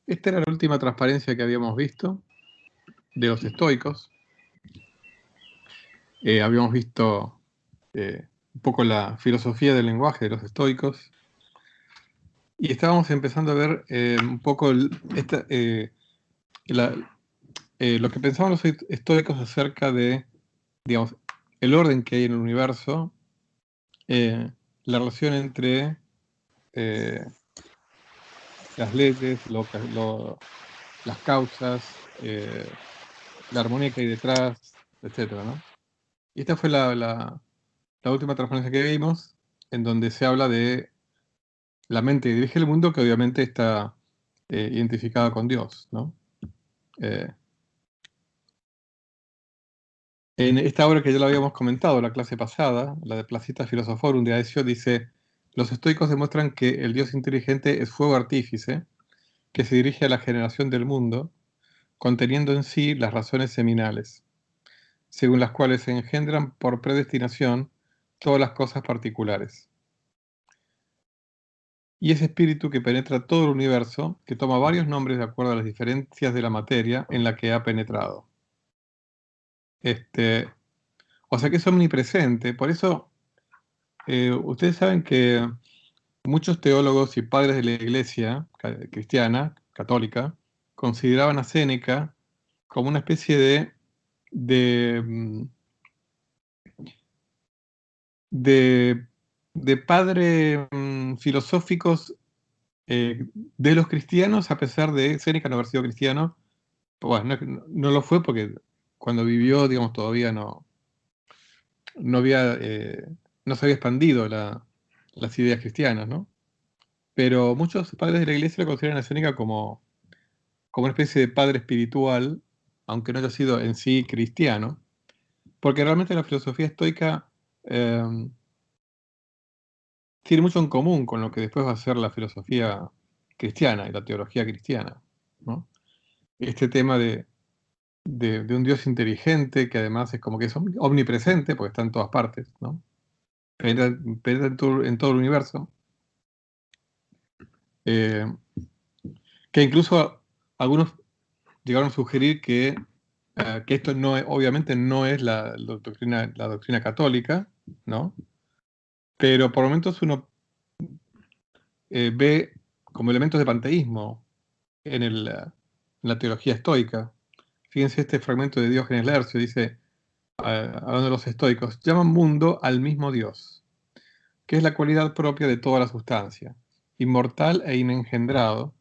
Esta era la última transparencia que habíamos visto de los estoicos. Habíamos visto un poco la filosofía del lenguaje de los estoicos y estábamos empezando a ver un poco lo que pensaban los estoicos acerca de, digamos, el orden que hay en el universo, la relación entre las leyes, las causas, la armonía que hay detrás, etcétera, ¿no? Y esta fue la última transparencia que vimos, en donde se habla de la mente que dirige el mundo, que obviamente está identificada con Dios, ¿no? Eh, en esta obra que ya lo habíamos comentado la clase pasada, la de Placita Philosophorum de Aesio, dice: los estoicos demuestran que el Dios inteligente es fuego artífice, que se dirige a la generación del mundo, conteniendo en sí las razones seminales, según las cuales se engendran por predestinación todas las cosas particulares. Y ese espíritu que penetra todo el universo, que toma varios nombres de acuerdo a las diferencias de la materia en la que ha penetrado. O sea que es omnipresente. Por eso, ustedes saben que muchos teólogos y padres de la Iglesia cristiana, católica, consideraban a Séneca como una especie de, de, de padre filosóficos de los cristianos, a pesar de Séneca no haber sido cristiano. Bueno, no lo fue porque cuando vivió, digamos, todavía no había, no se había expandido las ideas cristianas, ¿no? Pero muchos padres de la iglesia lo consideran a Séneca como una especie de padre espiritual, aunque no haya sido en sí cristiano, porque realmente la filosofía estoica eh, tiene mucho en común con lo que después va a ser la filosofía cristiana y la teología cristiana, ¿no? Este tema de un Dios inteligente, que además es como que es omnipresente, porque está en todas partes, ¿no? Penetra en todo el universo. Eh, que incluso algunos llegaron a sugerir que esto no obviamente no es la doctrina católica, ¿no? Pero por momentos uno ve como elementos de panteísmo en la teología estoica. Fíjense este fragmento de Diógenes Laercio, dice, hablando de los estoicos: llaman mundo al mismo Dios, que es la cualidad propia de toda la sustancia, inmortal e inengendrado,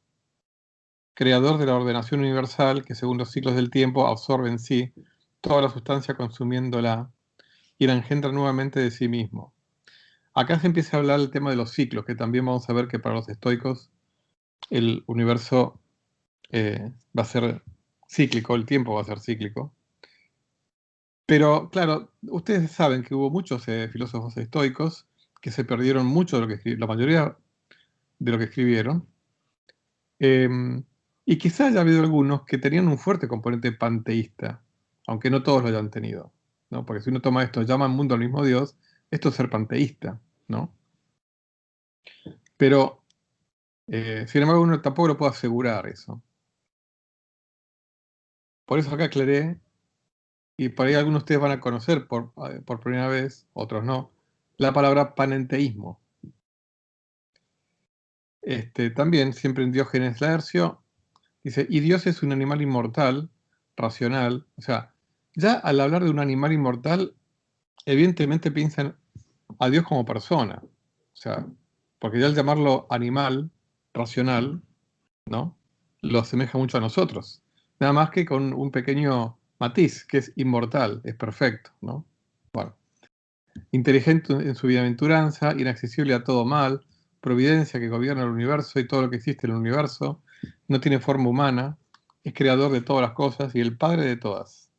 creador de la ordenación universal que según los ciclos del tiempo absorbe en sí toda la sustancia consumiéndola y la engendra nuevamente de sí mismo. Acá se empieza a hablar del tema de los ciclos, que también vamos a ver que para los estoicos el universo va a ser cíclico, el tiempo va a ser cíclico. Pero claro, ustedes saben que hubo muchos filósofos estoicos que se perdieron mucho de lo que escribieron, la mayoría de lo que escribieron, y quizá haya habido algunos que tenían un fuerte componente panteísta, aunque no todos lo hayan tenido, ¿no? Porque si uno toma esto, llama al mundo al mismo Dios, esto es ser panteísta, ¿no? Pero, sin embargo, uno tampoco lo puede asegurar eso. Por eso acá aclaré, y por ahí algunos de ustedes van a conocer por primera vez, otros no, la palabra panenteísmo. También, siempre en Diógenes Laercio, dice: y Dios es un animal inmortal, racional. O sea, ya al hablar de un animal inmortal, evidentemente piensan a Dios como persona. O sea, porque ya al llamarlo animal, racional, ¿no? Lo asemeja mucho a nosotros. Nada más que con un pequeño matiz, que es inmortal, es perfecto, ¿no? Bueno, inteligente en su bienaventuranza, inaccesible a todo mal, providencia que gobierna el universo y todo lo que existe en el universo, no tiene forma humana, es creador de todas las cosas y el padre de todas,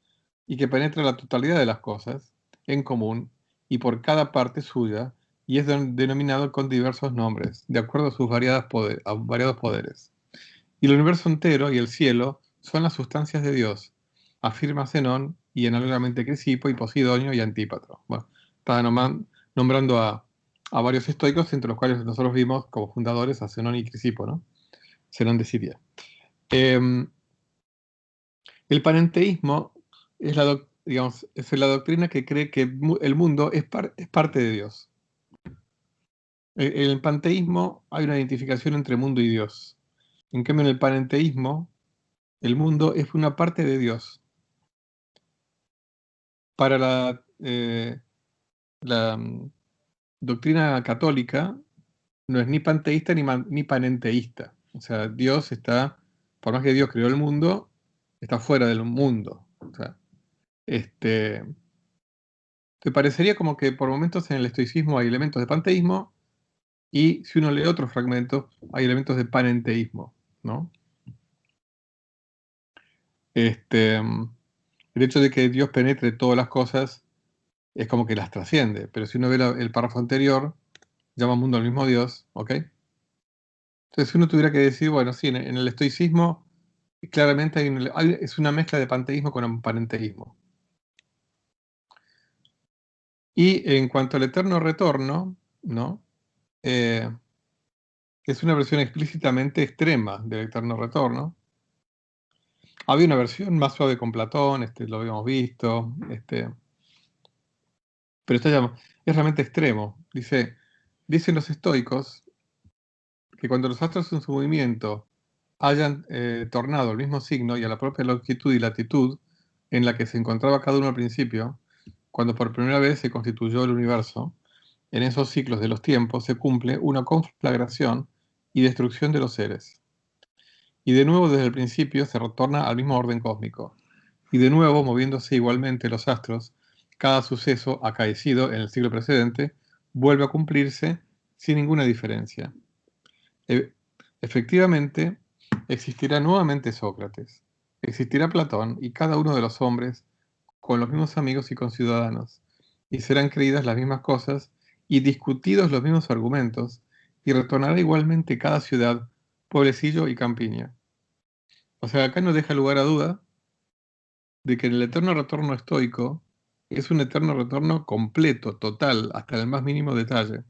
y que penetra la totalidad de las cosas en común y por cada parte suya, y es denominado con diversos nombres, de acuerdo a sus variados poderes. Y el universo entero y el cielo son las sustancias de Dios, afirma Zenón y análogamente Crisipo y Posidonio y Antípatro. Bueno, estaba nombrando a varios estoicos, entre los cuales nosotros vimos como fundadores a Zenón y Crisipo, ¿no? Zenón de Siria. El panenteísmo es digamos, es la doctrina que cree que el mundo es parte de Dios. En el panteísmo hay una identificación entre mundo y Dios. En cambio, en el panenteísmo, el mundo es una parte de Dios. Para la doctrina católica, no es ni panteísta ni panenteísta. O sea, Dios está, por más que Dios creó el mundo, está fuera del mundo. O sea, te parecería como que por momentos en el estoicismo hay elementos de panteísmo y si uno lee otros fragmentos hay elementos de panenteísmo, ¿no? El hecho de que Dios penetre todas las cosas es como que las trasciende, pero si uno ve el párrafo anterior, llama mundo al mismo Dios, ¿ok? Entonces, si uno tuviera que decir, bueno, sí, en el estoicismo claramente es una mezcla de panteísmo con panenteísmo. Y en cuanto al eterno retorno, ¿no? Es una versión explícitamente extrema del eterno retorno. Había una versión más suave con Platón, lo habíamos visto, pero es realmente extremo. Dicen los estoicos que cuando los astros en su movimiento hayan tornado el mismo signo y a la propia longitud y latitud en la que se encontraba cada uno al principio, cuando por primera vez se constituyó el universo, en esos ciclos de los tiempos se cumple una conflagración y destrucción de los seres. Y de nuevo desde el principio se retorna al mismo orden cósmico. Y de nuevo, moviéndose igualmente los astros, cada suceso acaecido en el siglo precedente vuelve a cumplirse sin ninguna diferencia. Efectivamente, existirá nuevamente Sócrates, existirá Platón y cada uno de los hombres con los mismos amigos y conciudadanos, y serán creídas las mismas cosas y discutidos los mismos argumentos, y retornará igualmente cada ciudad, pueblecillo y campiña. O sea, acá no deja lugar a duda de que el eterno retorno estoico es un eterno retorno completo, total, hasta el más mínimo detalle.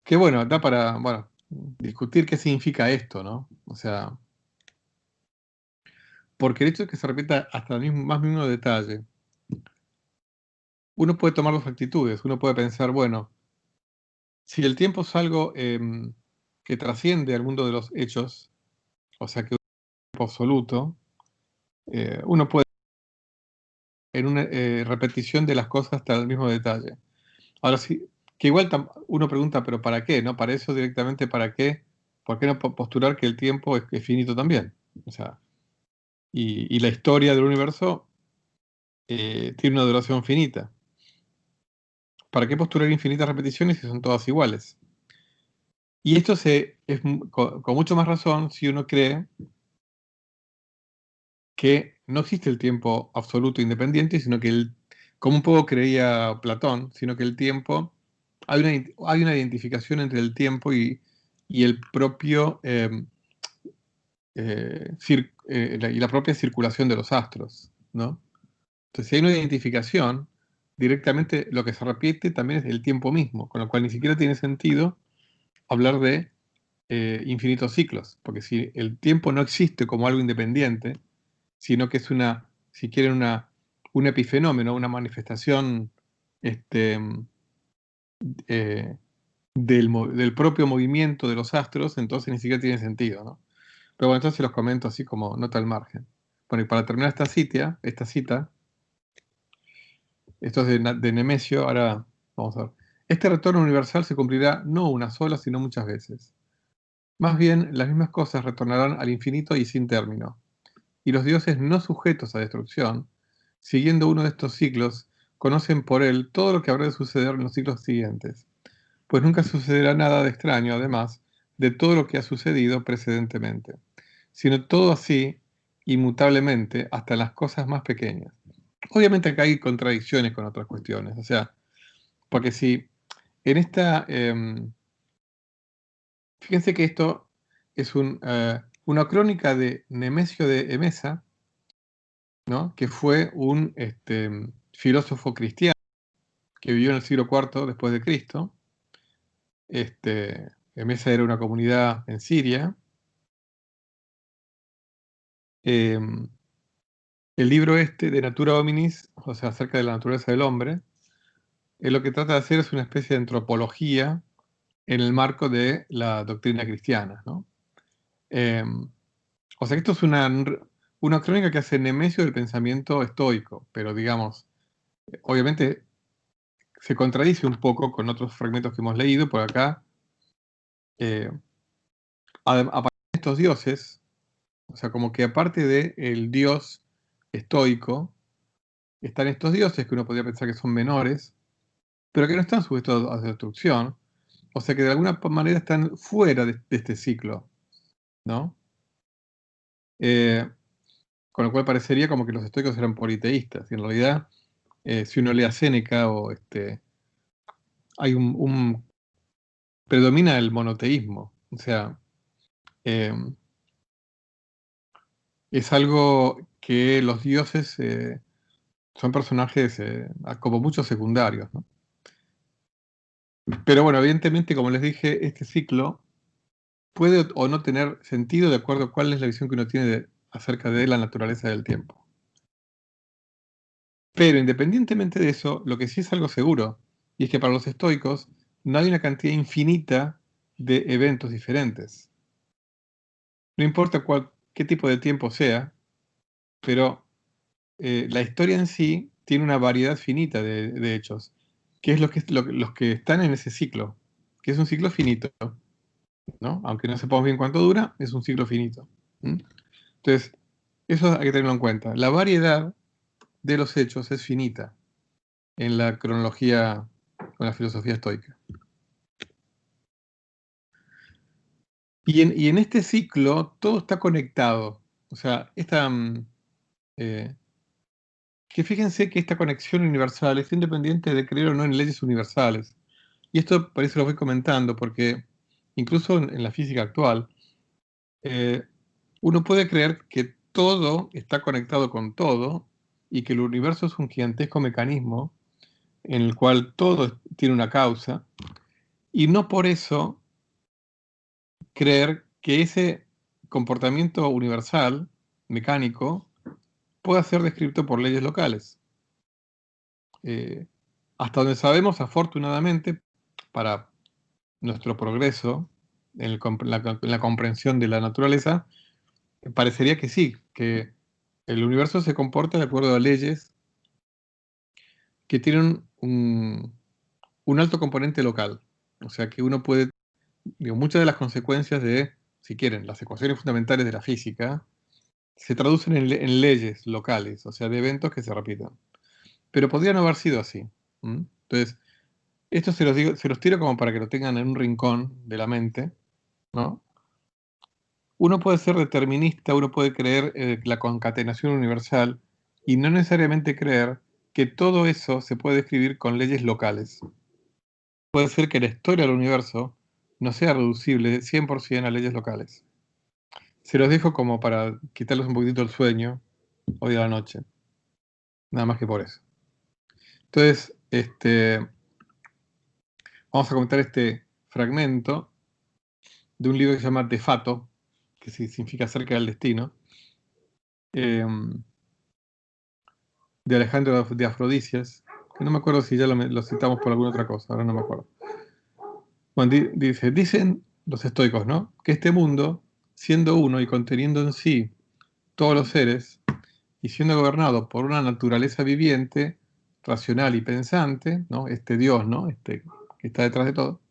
Que bueno, da para, bueno, discutir qué significa esto, ¿no? O sea, porque el hecho de que se repita hasta el más mínimo detalle, uno puede tomar dos actitudes. Uno puede pensar, bueno, si el tiempo es algo que trasciende al mundo de los hechos, o sea que es un tiempo absoluto, uno puede en una repetición de las cosas hasta el mismo detalle. Ahora sí, que igual uno pregunta, pero ¿para qué? ¿No? Para eso directamente, ¿para qué? ¿Por qué no postular que el tiempo es finito también? O sea, y la historia del universo tiene una duración finita. ¿Para qué postular infinitas repeticiones si son todas iguales? Y esto con mucho más razón si uno cree que no existe el tiempo absoluto independiente, sino que como un poco creía Platón, sino que el tiempo, hay una identificación entre el tiempo y el propio y la propia circulación de los astros, ¿no? Entonces, si hay una identificación, directamente lo que se repite también es el tiempo mismo, con lo cual ni siquiera tiene sentido hablar de infinitos ciclos, porque si el tiempo no existe como algo independiente, sino que es si quieren, un epifenómeno, una manifestación este, eh, del propio movimiento de los astros, entonces ni siquiera tiene sentido, ¿no? Pero bueno, entonces los comento así como nota al margen. Bueno, y para terminar esta cita, esto es de Nemesio, ahora vamos a ver. Este retorno universal se cumplirá no una sola, sino muchas veces. Más bien, las mismas cosas retornarán al infinito y sin término. Y los dioses no sujetos a destrucción, siguiendo uno de estos ciclos, conocen por él todo lo que habrá de suceder en los ciclos siguientes. Pues nunca sucederá nada de extraño, además, de todo lo que ha sucedido precedentemente, sino todo así, inmutablemente, hasta las cosas más pequeñas. Obviamente acá hay contradicciones con otras cuestiones, o sea, porque si en fíjense que esto es una crónica de Nemesio de Emesa, ¿no? Que fue un filósofo cristiano que vivió en el siglo IV después de Cristo. Emesa era una comunidad en Siria, El libro este de Natura Hominis, o sea, acerca de la naturaleza del hombre, lo que trata de hacer es una especie de antropología en el marco de la doctrina cristiana, ¿no? O sea que esto es una crónica que hace Nemesio del pensamiento estoico, pero digamos, obviamente se contradice un poco con otros fragmentos que hemos leído. Por acá aparecen estos dioses, o sea, como que aparte del dios estoico, están estos dioses que uno podría pensar que son menores, pero que no están sujetos a destrucción, o sea que de alguna manera están fuera de este ciclo, ¿no? Con lo cual parecería como que los estoicos eran politeístas, y en realidad, si uno lee a Séneca, hay predomina el monoteísmo, o sea, eh, es algo que los dioses son personajes como muchos secundarios, ¿no? Pero bueno, evidentemente, como les dije, este ciclo puede o no tener sentido de acuerdo a cuál es la visión que uno tiene acerca de la naturaleza del tiempo. Pero independientemente de eso, lo que sí es algo seguro, y es que para los estoicos no hay una cantidad infinita de eventos diferentes. No importa qué tipo de tiempo sea, pero la historia en sí tiene una variedad finita de hechos, que es los que están en ese ciclo, que es un ciclo finito, ¿no? Aunque no sepamos bien cuánto dura, es un ciclo finito. ¿Mm? Entonces, eso hay que tenerlo en cuenta. La variedad de los hechos es finita en la cronología, con la filosofía estoica. Y en este ciclo todo está conectado. O sea, eh, que fíjense que esta conexión universal es independiente de creer o no en leyes universales. Y esto por eso lo voy comentando, porque incluso en la física actual, eh, uno puede creer que todo está conectado con todo y que el universo es un gigantesco mecanismo en el cual todo tiene una causa, y no por eso creer que ese comportamiento universal, mecánico, pueda ser descrito por leyes locales. Hasta donde sabemos, afortunadamente, para nuestro progreso en la comprensión de la naturaleza, parecería que sí, que el universo se comporta de acuerdo a leyes que tienen un alto componente local. O sea que uno puede, digo, muchas de las consecuencias de, si quieren, las ecuaciones fundamentales de la física, se traducen en leyes locales, o sea, de eventos que se repiten. Pero podría no haber sido así. Entonces, esto se los digo, se los tiro como para que lo tengan en un rincón de la mente, ¿no? Uno puede ser determinista, uno puede creer la concatenación universal y no necesariamente creer que todo eso se puede describir con leyes locales. Puede ser que la historia del universo no sea reducible 100% a leyes locales. Se los dejo como para quitarles un poquitito el sueño hoy a la noche. Nada más que por eso. Entonces, vamos a comentar este fragmento de un libro que se llama De Fato, que significa Cerca del Destino, de Alejandro de Afrodisias, que no me acuerdo si ya lo citamos por alguna otra cosa, ahora no me acuerdo. Bueno, dicen los estoicos, ¿no? Que este mundo, siendo uno y conteniendo en sí todos los seres, y siendo gobernado por una naturaleza viviente, racional y pensante, ¿no? Este Dios, ¿no? Que está detrás de todo,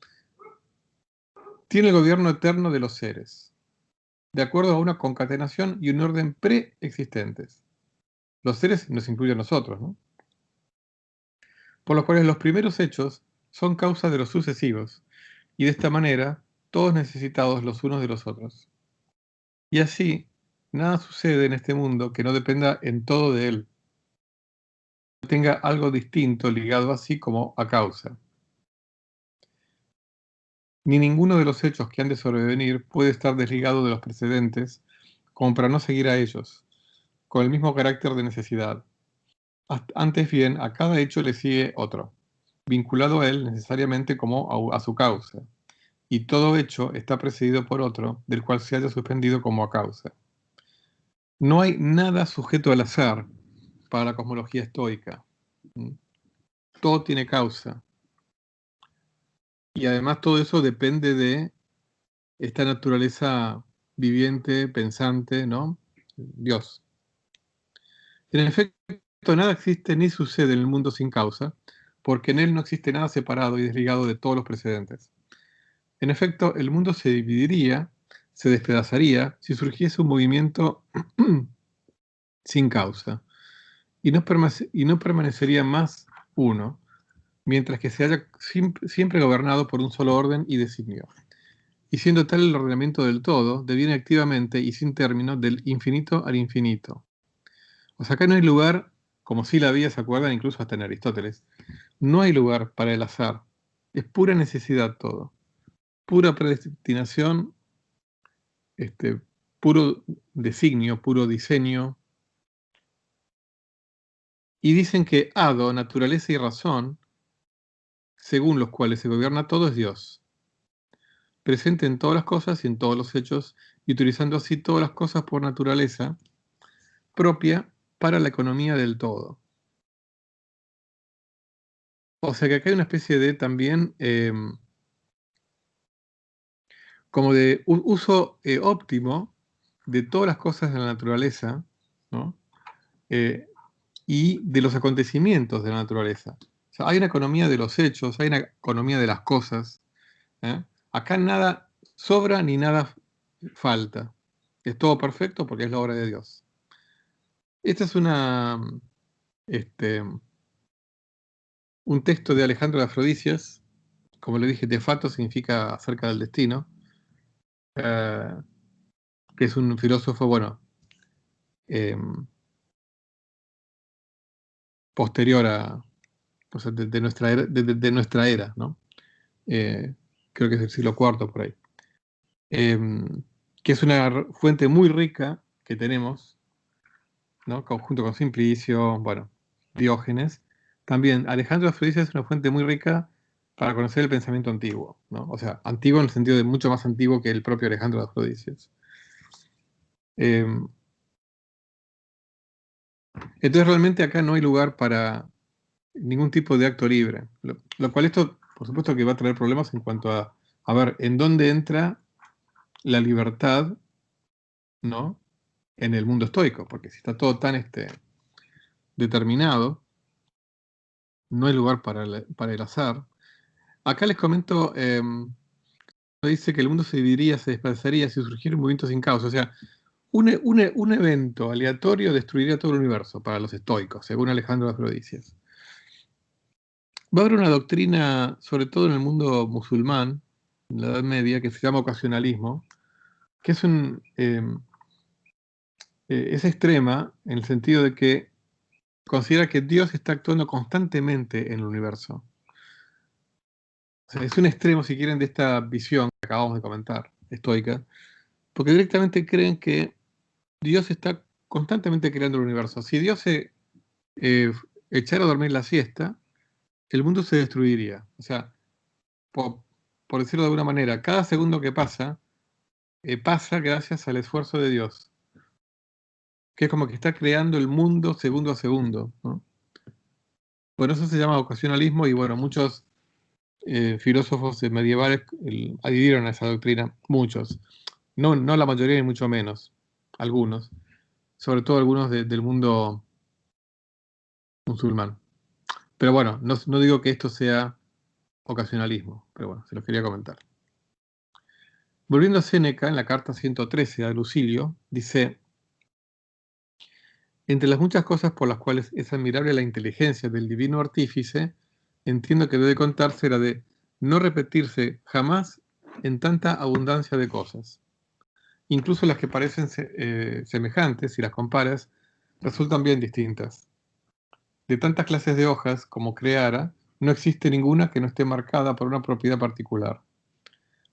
tiene el gobierno eterno de los seres, de acuerdo a una concatenación y un orden preexistentes. Los seres nos incluyen a nosotros, ¿no? Por lo cual los primeros hechos son causa de los sucesivos, y de esta manera todos necesitados los unos de los otros. Y así, nada sucede en este mundo que no dependa en todo de él, que tenga algo distinto ligado así como a causa. Ni ninguno de los hechos que han de sobrevenir puede estar desligado de los precedentes, como para no seguir a ellos, con el mismo carácter de necesidad. Antes bien, a cada hecho le sigue otro, vinculado a él necesariamente como a su causa, y todo hecho está precedido por otro, del cual se haya suspendido como a causa. No hay nada sujeto al azar para la cosmología estoica. Todo tiene causa. Y además todo eso depende de esta naturaleza viviente, pensante, ¿no? Dios. En efecto, nada existe ni sucede en el mundo sin causa, porque en él no existe nada separado y desligado de todos los precedentes. En efecto, el mundo se dividiría, se despedazaría, si surgiese un movimiento sin causa, y no permanecería más uno, mientras que se haya siempre gobernado por un solo orden y designio. Y siendo tal el ordenamiento del todo, deviene activamente y sin término del infinito al infinito. O sea, acá no hay lugar, como sí la había, se acuerdan, incluso hasta en Aristóteles, no hay lugar para el azar. Es pura necesidad todo. Pura predestinación, puro designio, puro diseño. Y dicen que hado, naturaleza y razón, según los cuales se gobierna todo, es Dios, presente en todas las cosas y en todos los hechos, y utilizando así todas las cosas por naturaleza propia para la economía del todo. O sea que acá hay una especie de también como de un uso óptimo de todas las cosas de la naturaleza, ¿no? Eh, y de los acontecimientos de la naturaleza. O sea, hay una economía de los hechos, hay una economía de las cosas. ¿Eh? Acá nada sobra ni nada falta. Es todo perfecto porque es la obra de Dios. Esta es un texto de Alejandro de Afrodisias. Como le dije, de fato significa acerca del destino, eh, que es un filósofo, bueno, eh, posterior a, o sea, de nuestra era, ¿no? Eh, creo que es del siglo IV por ahí. Que es una fuente muy rica que tenemos, ¿no? Junto con Simplicio, bueno, Diógenes. También Alejandro de Afrodisias es una fuente muy rica para conocer el pensamiento antiguo, ¿no? O sea, antiguo en el sentido de mucho más antiguo que el propio Alejandro de Afrodisias. Eh, entonces realmente acá no hay lugar para ningún tipo de acto libre. Lo cual esto, por supuesto que va a traer problemas en cuanto a ver, en dónde entra la libertad, ¿no? En el mundo estoico, porque si está todo tan determinado, no hay lugar para el azar. Acá les comento, dice que el mundo se dividiría, se desplazaría si surgiera un movimiento sin causa. O sea, un evento aleatorio destruiría todo el universo para los estoicos, según Alejandro de Afrodisias. Va a haber una doctrina, sobre todo en el mundo musulmán, en la Edad Media, que se llama ocasionalismo, que es extrema en el sentido de que considera que Dios está actuando constantemente en el universo. O sea, es un extremo, si quieren, de esta visión que acabamos de comentar, estoica, porque directamente creen que Dios está constantemente creando el universo. Si Dios se eh, echara a dormir la siesta, el mundo se destruiría. O sea, por decirlo de alguna manera, cada segundo que pasa gracias al esfuerzo de Dios, que es como que está creando el mundo segundo a segundo, ¿no? Bueno, eso se llama ocasionalismo y bueno, muchos filósofos medievales adhirieron a esa doctrina, muchos. No, no la mayoría ni mucho menos, algunos, sobre todo algunos del mundo musulmán. Pero bueno, no digo que esto sea ocasionalismo, pero bueno, se los quería comentar. Volviendo a Séneca, en la carta 113 a Lucilio, dice: entre las muchas cosas por las cuales es admirable la inteligencia del divino artífice, entiendo que debe contarse la de no repetirse jamás en tanta abundancia de cosas. Incluso las que parecen semejantes, si las comparas, resultan bien distintas. De tantas clases de hojas como creara, no existe ninguna que no esté marcada por una propiedad particular.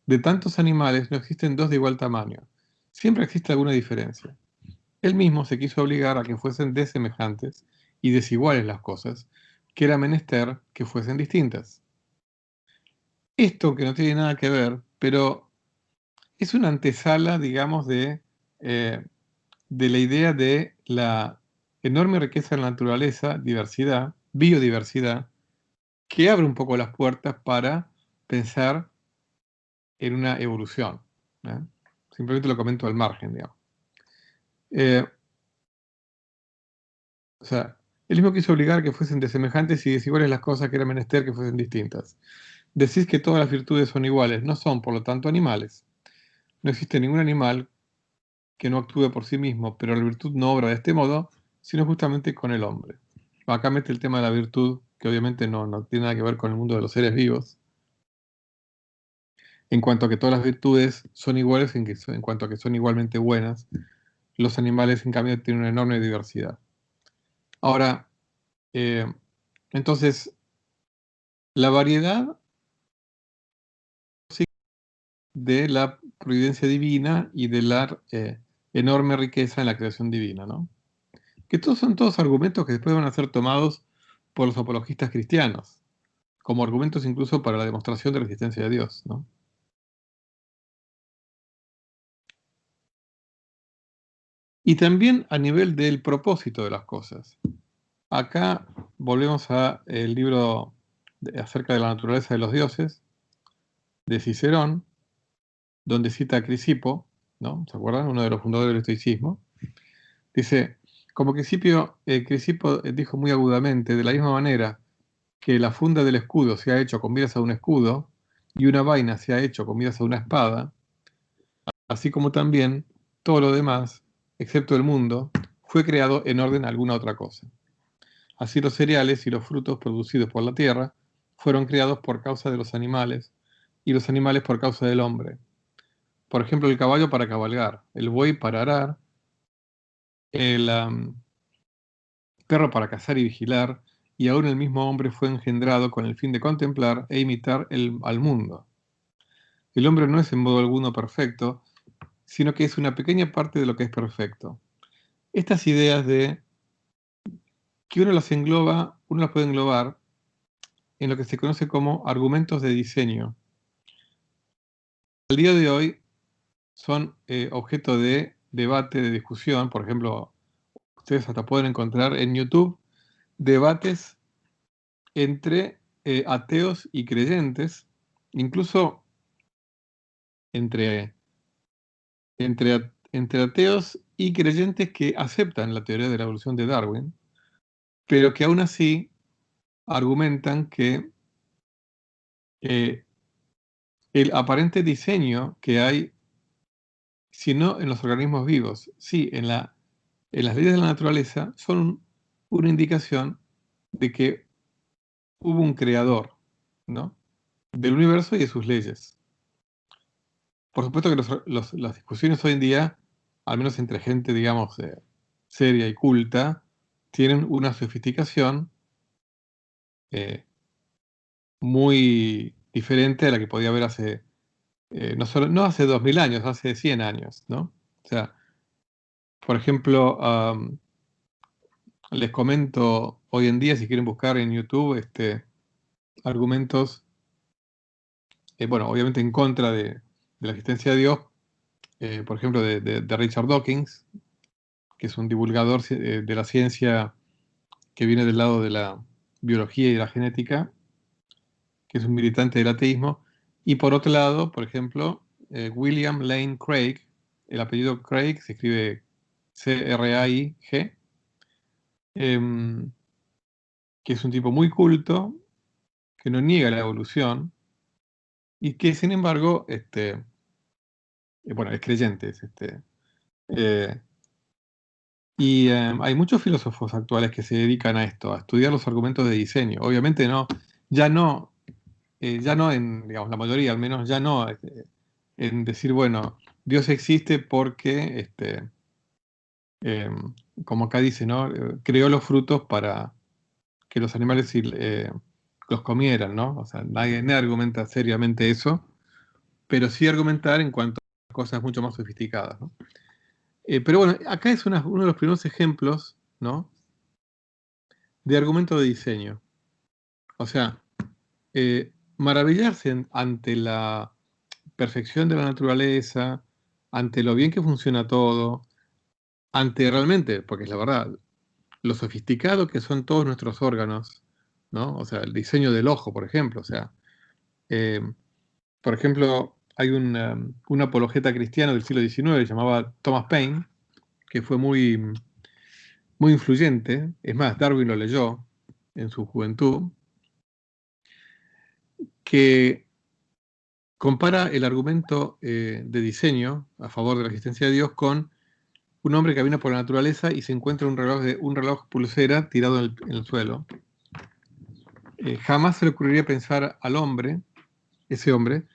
De tantos animales no existen dos de igual tamaño. Siempre existe alguna diferencia. Él mismo se quiso obligar a que fuesen desemejantes y desiguales las cosas, que era menester que fuesen distintas. Esto que no tiene nada que ver, pero es una antesala, digamos, de de la idea de la enorme riqueza de la naturaleza, diversidad, biodiversidad, que abre un poco las puertas para pensar en una evolución. ¿eh? Simplemente lo comento al margen, digamos. O sea, él mismo quiso obligar a que fuesen desemejantes y desiguales las cosas que era menester que fuesen distintas. Decís que todas las virtudes son iguales, no son, por lo tanto, animales. No existe ningún animal que no actúe por sí mismo, pero la virtud no obra de este modo, sino justamente con el hombre. Acá mete el tema de la virtud, que obviamente no tiene nada que ver con el mundo de los seres vivos, en cuanto a que todas las virtudes son iguales, en cuanto a que son igualmente buenas, los animales, en cambio, tienen una enorme diversidad. Ahora, entonces, la variedad de la providencia divina y de la enorme riqueza en la creación divina, ¿no? Que son todos argumentos que después van a ser tomados por los apologistas cristianos, como argumentos incluso para la demostración de la existencia de Dios, ¿no? Y también a nivel del propósito de las cosas. Acá volvemos al libro acerca de la naturaleza de los dioses, de Cicerón, donde cita a Crisipo, ¿no? ¿Se acuerdan? Uno de los fundadores del estoicismo. Dice, como Crisipo dijo muy agudamente, de la misma manera que la funda del escudo se ha hecho con miras a un escudo, y una vaina se ha hecho con miras a una espada, así como también todo lo demás, excepto el mundo, fue creado en orden a alguna otra cosa. Así los cereales y los frutos producidos por la tierra fueron creados por causa de los animales, y los animales por causa del hombre. Por ejemplo, el caballo para cabalgar, el buey para arar, el perro para cazar y vigilar, y aún el mismo hombre fue engendrado con el fin de contemplar e imitar al mundo. El hombre no es en modo alguno perfecto, sino que es una pequeña parte de lo que es perfecto. Estas ideas de que uno las puede englobar en lo que se conoce como argumentos de diseño. Al día de hoy son objeto de debate, de discusión. Por ejemplo, ustedes hasta pueden encontrar en YouTube debates entre ateos y creyentes, incluso entre, entre ateos y creyentes que aceptan la teoría de la evolución de Darwin, pero que aún así argumentan que el aparente diseño que hay, si no en los organismos vivos, sí en las leyes de la naturaleza, son una indicación de que hubo un creador, ¿no? Del universo y de sus leyes. Por supuesto que las discusiones hoy en día, al menos entre gente, digamos, seria y culta, tienen una sofisticación muy diferente a la que podía haber hace, no hace 2000 años, hace 100 años, ¿no? O sea, por ejemplo, les comento hoy en día, si quieren buscar en YouTube, argumentos, bueno, obviamente en contra de la existencia de Dios, por ejemplo, de Richard Dawkins, que es un divulgador de la ciencia que viene del lado de la biología y de la genética, que es un militante del ateísmo, y por otro lado, por ejemplo, William Lane Craig, el apellido Craig se escribe C-R-A-I-G, que es un tipo muy culto, que no niega la evolución, y que sin embargo, bueno, es creyente, eh, y hay muchos filósofos actuales que se dedican a esto, a estudiar los argumentos de diseño. Obviamente ya no, ya no en, digamos, la mayoría al menos, ya no en decir, bueno, Dios existe porque, eh, como acá dice, ¿no? Creó los frutos para que los animales los comieran, ¿no? O sea, nadie argumenta seriamente eso, pero sí argumentar en cuanto a cosas mucho más sofisticadas, ¿no? Pero bueno, acá es uno de los primeros ejemplos, ¿no? De argumento de diseño. O sea, maravillarse ante la perfección de la naturaleza, ante lo bien que funciona todo, ante realmente, porque es la verdad, lo sofisticado que son todos nuestros órganos, ¿no? O sea, el diseño del ojo, por ejemplo. O sea, eh, por ejemplo, hay un apologeta cristiano del siglo XIX, llamaba Thomas Paine, que fue muy, muy influyente. Es más, Darwin lo leyó en su juventud, que compara el argumento de diseño a favor de la existencia de Dios con un hombre que camina por la naturaleza y se encuentra un reloj pulsera tirado en el suelo. Jamás se le ocurriría pensar al hombre, ese hombre,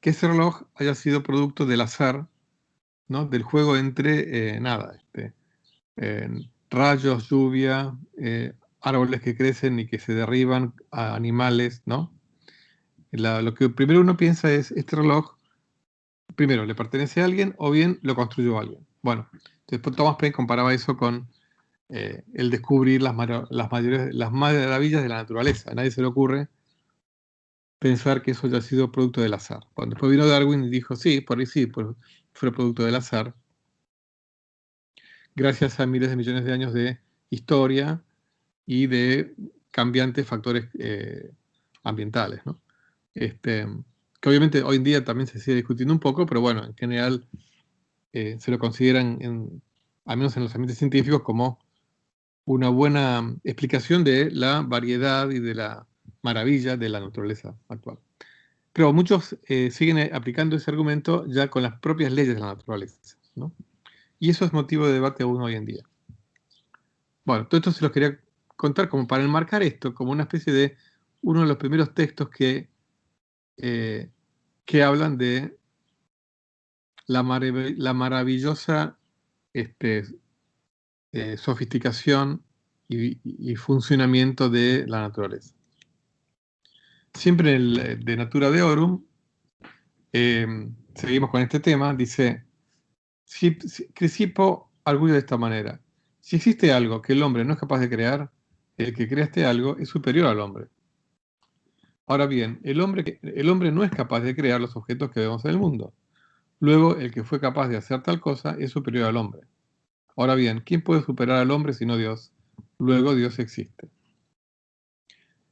que ese reloj haya sido producto del azar, ¿no? Del juego entre eh, rayos, lluvia, árboles que crecen y que se derriban, a animales, ¿no? Lo que primero uno piensa es, este reloj, primero, ¿le pertenece a alguien o bien lo construyó alguien? Bueno, después Thomas Paine comparaba eso con el descubrir las maravillas de la naturaleza. A nadie se le ocurre pensar que eso haya sido producto del azar. Cuando después vino Darwin y dijo, sí, por ahí sí, fue producto del azar, gracias a miles de millones de años de historia y de cambiantes factores ambientales, ¿no? Que obviamente hoy en día también se sigue discutiendo un poco, pero bueno, en general se lo consideran, al menos en los ambientes científicos, como una buena explicación de la variedad y de la maravilla de la naturaleza actual. Pero muchos siguen aplicando ese argumento ya con las propias leyes de la naturaleza, ¿no? Y eso es motivo de debate aún hoy en día. Bueno, todo esto se los quería contar como para enmarcar esto, como una especie de uno de los primeros textos eh, que hablan de la maravillosa este, sofisticación y funcionamiento de la naturaleza. Siempre en el de Natura Deorum, seguimos con este tema, dice, Crisipo arguye de esta manera, si existe algo que el hombre no es capaz de crear, el que crea este algo es superior al hombre. Ahora bien, el hombre no es capaz de crear los objetos que vemos en el mundo. Luego, el que fue capaz de hacer tal cosa es superior al hombre. Ahora bien, ¿quién puede superar al hombre sino Dios? Luego Dios existe.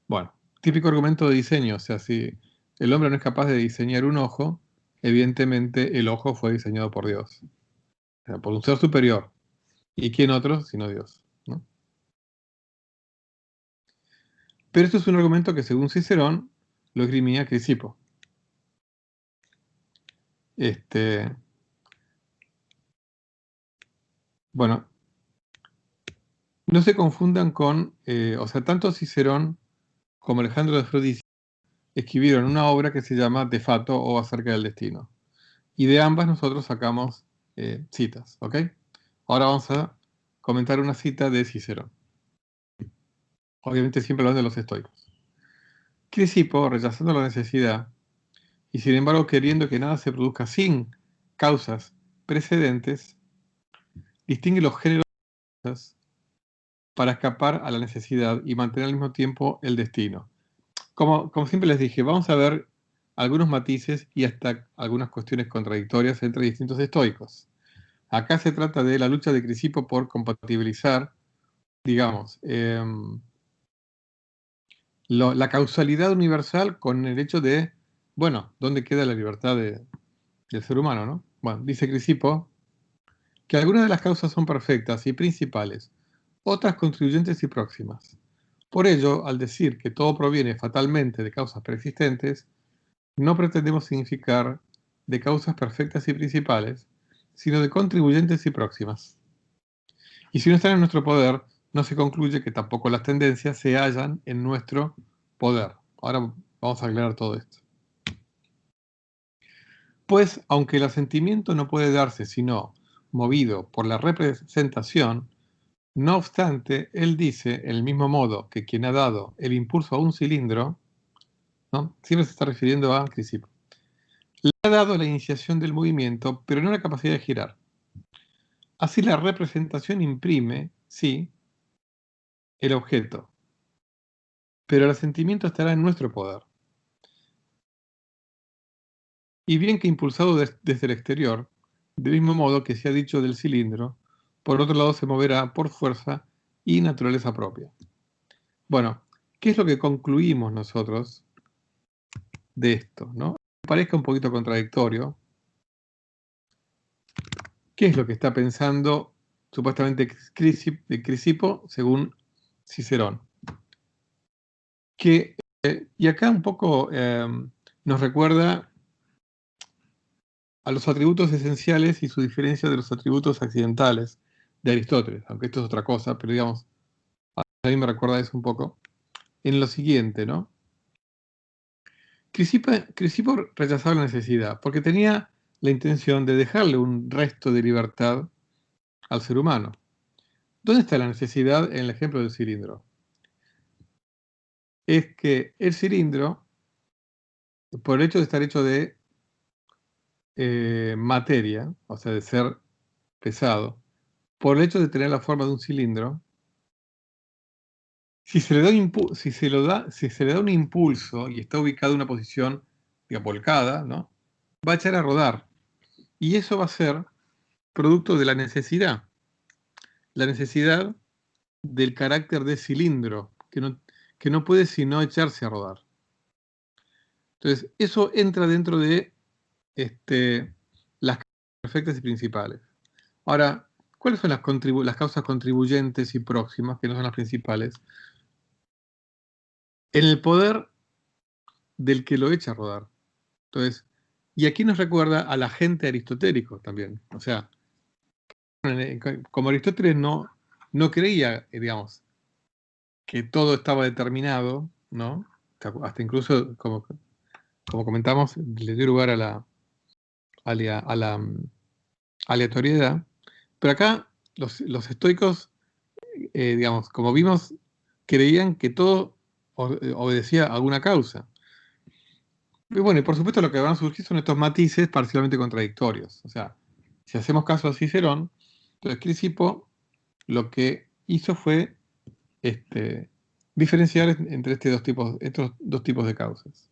Bueno, típico argumento de diseño, o sea, si el hombre no es capaz de diseñar un ojo, evidentemente el ojo fue diseñado por Dios, o sea, por un ser superior. ¿Y quién otro sino Dios? ¿No? Pero esto es un argumento que, según Cicerón, lo esgrimía Crisipo. Bueno, no se confundan con, o sea, tanto Cicerón como Alejandro de Frodis escribieron una obra que se llama De Fato o Acerca del Destino. Y de ambas nosotros sacamos citas, ¿ok? Ahora vamos a comentar una cita de Cicerón. Obviamente siempre hablando de los estoicos. Crisipo, rechazando la necesidad, y sin embargo queriendo que nada se produzca sin causas precedentes, distingue los géneros para escapar a la necesidad y mantener al mismo tiempo el destino. Como siempre les dije, vamos a ver algunos matices y hasta algunas cuestiones contradictorias entre distintos estoicos. Acá se trata de la lucha de Crisipo por compatibilizar, digamos, la causalidad universal con el hecho de, bueno, ¿dónde queda la libertad del ser humano, no? Bueno, dice Crisipo que algunas de las causas son perfectas y principales, otras contribuyentes y próximas. Por ello, al decir que todo proviene fatalmente de causas preexistentes, no pretendemos significar de causas perfectas y principales, sino de contribuyentes y próximas. Y si no están en nuestro poder, no se concluye que tampoco las tendencias se hallan en nuestro poder. Ahora vamos a aclarar todo esto. Pues, aunque el asentimiento no puede darse sino movido por la representación, no obstante, él dice, en el mismo modo que quien ha dado el impulso a un cilindro, ¿no? Siempre se está refiriendo a Crisipo, le ha dado la iniciación del movimiento, pero no la capacidad de girar. Así la representación imprime, sí, el objeto, pero el asentimiento estará en nuestro poder. Y bien que impulsado desde el exterior, del mismo modo que se ha dicho del cilindro, por otro lado se moverá por fuerza y naturaleza propia. Bueno, ¿qué es lo que concluimos nosotros de esto, ¿no? Parezca un poquito contradictorio. ¿Qué es lo que está pensando supuestamente Crisipo según Cicerón? Y acá un poco nos recuerda a los atributos esenciales y su diferencia de los atributos accidentales de Aristóteles, aunque esto es otra cosa, pero digamos, a mí me recuerda eso un poco, en lo siguiente, ¿no? Crisipo rechazaba la necesidad, porque tenía la intención de dejarle un resto de libertad al ser humano. ¿Dónde está la necesidad en el ejemplo del cilindro? Es que el cilindro, por el hecho de estar hecho de materia, o sea, de ser pesado, por el hecho de tener la forma de un cilindro, si se le da si se le da un impulso y está ubicado en una posición, digamos, volcada, ¿no? Va a echar a rodar. Y eso va a ser producto de la necesidad del carácter de cilindro, que no puede sino echarse a rodar. Entonces, eso entra dentro de las causas perfectas y principales. Ahora, ¿cuáles son las causas contribuyentes y próximas, que no son las principales? En el poder del que lo echa a rodar. Entonces, y aquí nos recuerda al agente aristotélico también. O sea, como Aristóteles no creía, digamos, que todo estaba determinado, ¿no? Hasta incluso, como comentamos, le dio lugar a la aleatoriedad. Pero acá los estoicos, digamos, como vimos, creían que todo obedecía a alguna causa. Y bueno, y por supuesto lo que van a surgir son estos matices parcialmente contradictorios. O sea, si hacemos caso a Cicerón, entonces Crisipo lo que hizo fue diferenciar entre estos dos tipos de causas.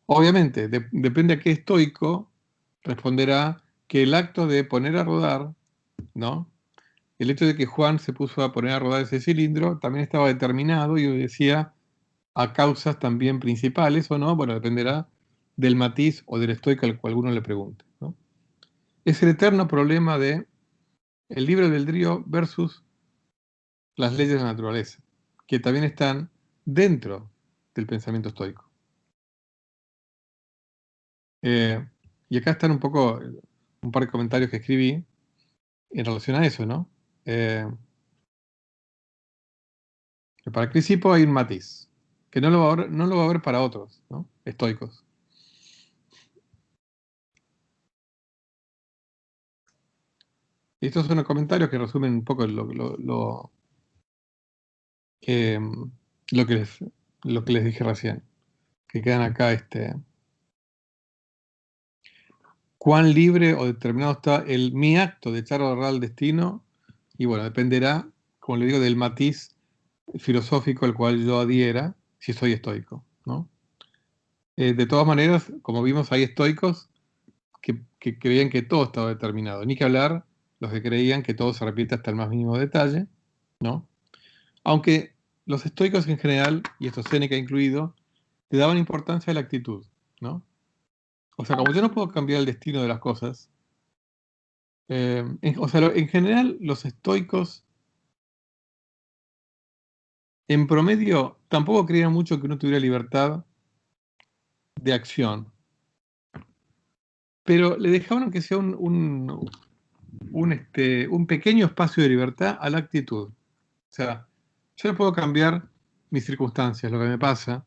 Obviamente, depende a qué estoico responderá que el acto de poner a rodar, ¿no? El hecho de que Juan se puso a poner a rodar ese cilindro también estaba determinado y obedecía a causas también principales o no, bueno, dependerá del matiz o del estoico al cual uno le pregunte, ¿no? Es el eterno problema de el libre albedrío versus las leyes de la naturaleza, que también están dentro del pensamiento estoico. Y acá están un par de comentarios que escribí en relación a eso, ¿no? Que para Crisipo hay un matiz, que no lo va a haber para otros, ¿no? Estoicos. Y estos son los comentarios que resumen un poco eh, lo que les, lo que les dije recién, que quedan acá, cuán libre o determinado está mi acto de echar a rodar al destino, y bueno, dependerá, como le digo, del matiz filosófico al cual yo adhiera, si soy estoico, ¿no? De todas maneras, como vimos, hay estoicos que creían que todo estaba determinado, ni que hablar los que creían que todo se repite hasta el más mínimo detalle, ¿no? Aunque los estoicos en general, y esto Séneca incluido, le daban importancia a la actitud, ¿no? O sea, como yo no puedo cambiar el destino de las cosas, en general los estoicos en promedio tampoco creían mucho que uno tuviera libertad de acción, pero le dejaban aunque sea un pequeño espacio de libertad a la actitud. O sea, yo no puedo cambiar mis circunstancias, lo que me pasa,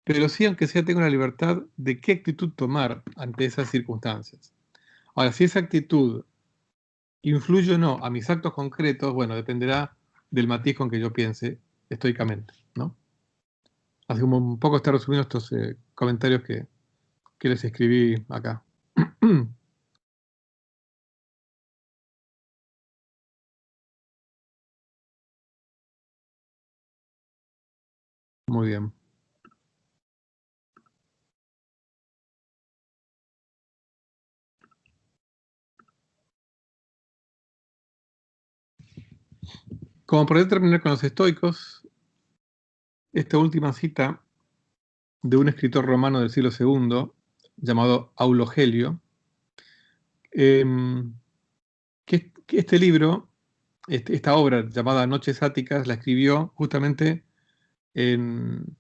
pero sí, aunque sea, tengo la libertad de qué actitud tomar ante esas circunstancias. Ahora, si esa actitud influye o no a mis actos concretos, bueno, dependerá del matiz con que yo piense estoicamente, ¿no? Así como un poco está resumiendo estos comentarios que les escribí acá. Muy bien. Como para terminar con los estoicos, esta última cita de un escritor romano del siglo II, llamado Aulo Gelio, que este libro, esta obra llamada Noches Áticas, la escribió justamente en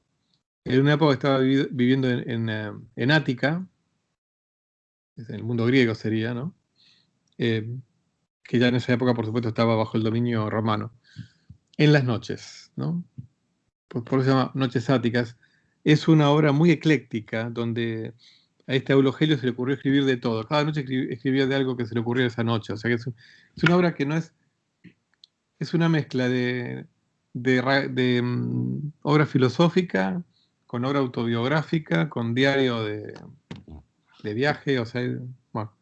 una época que estaba viviendo en Ática, en el mundo griego sería, ¿no? Que ya en esa época, por supuesto, estaba bajo el dominio romano. En las noches, ¿no? Por eso se llama Noches Áticas. Es una obra muy ecléctica, donde a este Eulogelio se le ocurrió escribir de todo. Cada noche escribía de algo que se le ocurrió esa noche. O sea que es una obra que no es una mezcla de obra filosófica, con obra autobiográfica, con diario de viaje, o sea, bueno.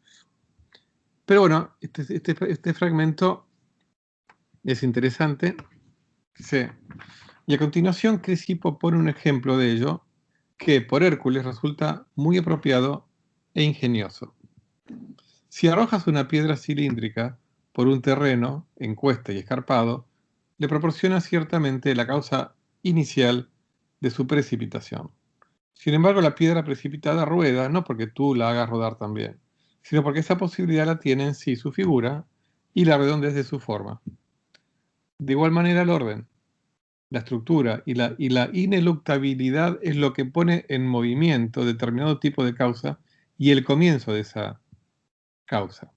Pero bueno, este fragmento es interesante. Dice, y a continuación Crisipo pone un ejemplo de ello que por Hércules resulta muy apropiado e ingenioso. Si arrojas una piedra cilíndrica por un terreno en cuesta y escarpado, le proporciona ciertamente la causa inicial de su precipitación. Sin embargo, la piedra precipitada rueda no porque tú la hagas rodar también, sino porque esa posibilidad la tiene en sí su figura y la redondez de su forma. De igual manera, el orden, la estructura y la ineluctabilidad es lo que pone en movimiento determinado tipo de causa y el comienzo de esa causa.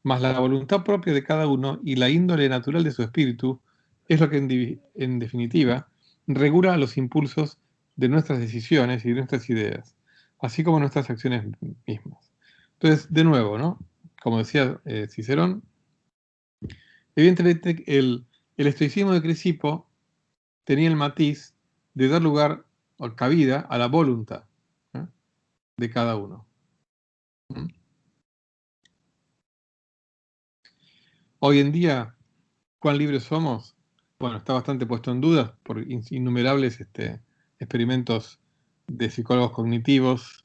Mas la voluntad propia de cada uno y la índole natural de su espíritu es lo que en definitiva regula los impulsos de nuestras decisiones y de nuestras ideas, así como nuestras acciones mismas. Entonces, de nuevo, ¿no? Como decía Cicerón, evidentemente el estoicismo de Crisipo tenía el matiz de dar lugar o cabida a la voluntad, ¿eh? De cada uno. ¿Mm? Hoy en día, ¿cuán libres somos? Bueno, está bastante puesto en duda por innumerables experimentos de psicólogos cognitivos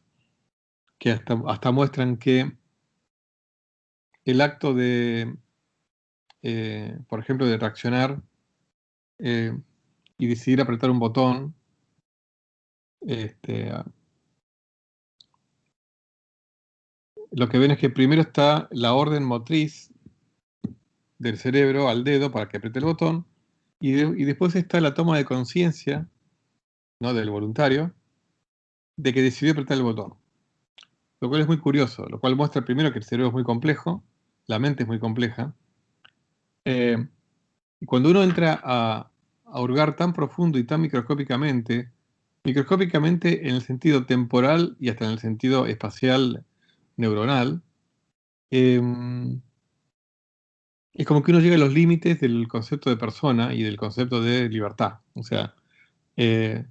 que hasta muestran que el acto de, por ejemplo, de reaccionar eh, y decidir apretar un botón, este, lo que ven es que primero está la orden motriz del cerebro al dedo para que apriete el botón y después está la toma de conciencia, ¿no? Del voluntario de que decidió apretar el botón. Lo cual es muy curioso, lo cual muestra primero que el cerebro es muy complejo, la mente es muy compleja, y cuando uno entra a hurgar tan profundo y tan microscópicamente en el sentido temporal y hasta en el sentido espacial neuronal, eh, es como que uno llega a los límites del concepto de persona y del concepto de libertad. O sea, eh,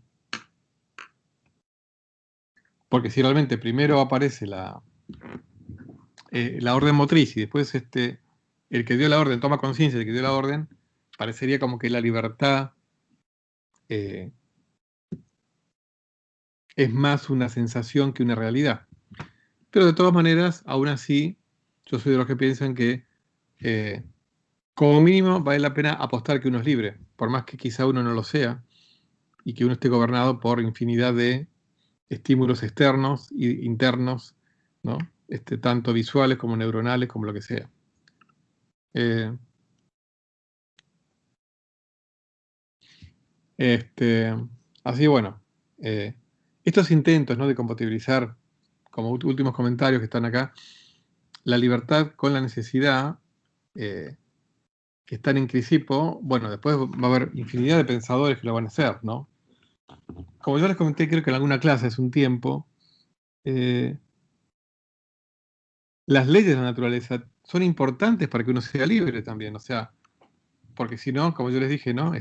porque si realmente primero aparece la orden motriz y después el que dio la orden toma conciencia de que dio la orden, parecería como que la libertad eh, es más una sensación que una realidad. Pero de todas maneras, aún así, yo soy de los que piensan que eh, como mínimo vale la pena apostar que uno es libre, por más que quizá uno no lo sea y que uno esté gobernado por infinidad de estímulos externos e internos, ¿no? Tanto visuales como neuronales, como lo que sea. Eh, Este, así bueno, eh, estos intentos, ¿no? De compatibilizar, como últimos comentarios que están acá, la libertad con la necesidad, eh, que están en Crisipo, bueno, después va a haber infinidad de pensadores que lo van a hacer, ¿no? Como yo les comenté, creo que en alguna clase hace un tiempo, eh, las leyes de la naturaleza son importantes para que uno sea libre también, o sea, porque si no, como yo les dije, ¿no?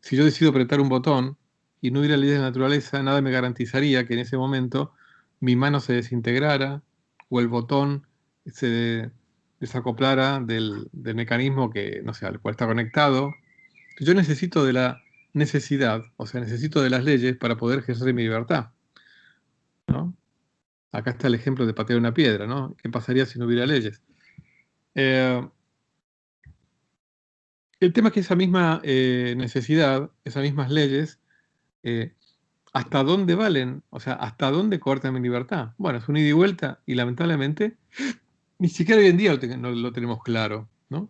Si yo decido apretar un botón y no hubiera leyes de la naturaleza, nada me garantizaría que en ese momento mi mano se desintegrara o el botón se desacoplara del mecanismo que, no sé, al cual está conectado. Yo necesito de la necesidad, o sea, necesito de las leyes para poder ejercer mi libertad, ¿no? Acá está el ejemplo de patear una piedra, ¿no? ¿Qué pasaría si no hubiera leyes? Eh, El tema es que esa misma necesidad, esas mismas leyes, eh, ¿hasta dónde valen? O sea, ¿hasta dónde cortan mi libertad? Bueno, es un ida y vuelta y lamentablemente ni siquiera hoy en día no lo tenemos claro, ¿no?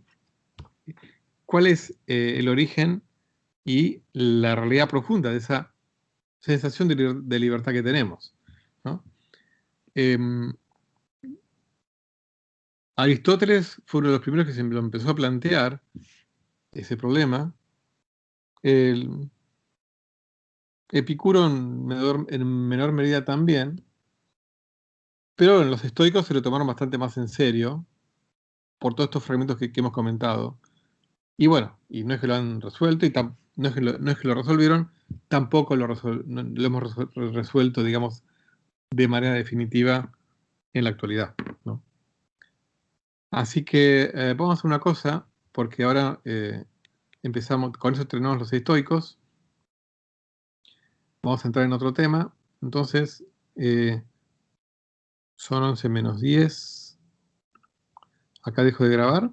¿Cuál es el origen y la realidad profunda de esa sensación de libertad que tenemos, ¿no? Em, Aristóteles fue uno de los primeros que se lo empezó a plantear, ese problema. El Epicuro en menor medida también, pero los estoicos se lo tomaron bastante más en serio por todos estos fragmentos que hemos comentado. Y bueno, y no es que lo han resuelto, y no es que lo resolvieron, tampoco lo hemos resuelto, digamos, de manera definitiva en la actualidad, ¿no? Así que vamos a hacer una cosa, porque ahora empezamos, con eso terminamos los estoicos, vamos a entrar en otro tema. Entonces, son 11 menos 10. Acá dejo de grabar.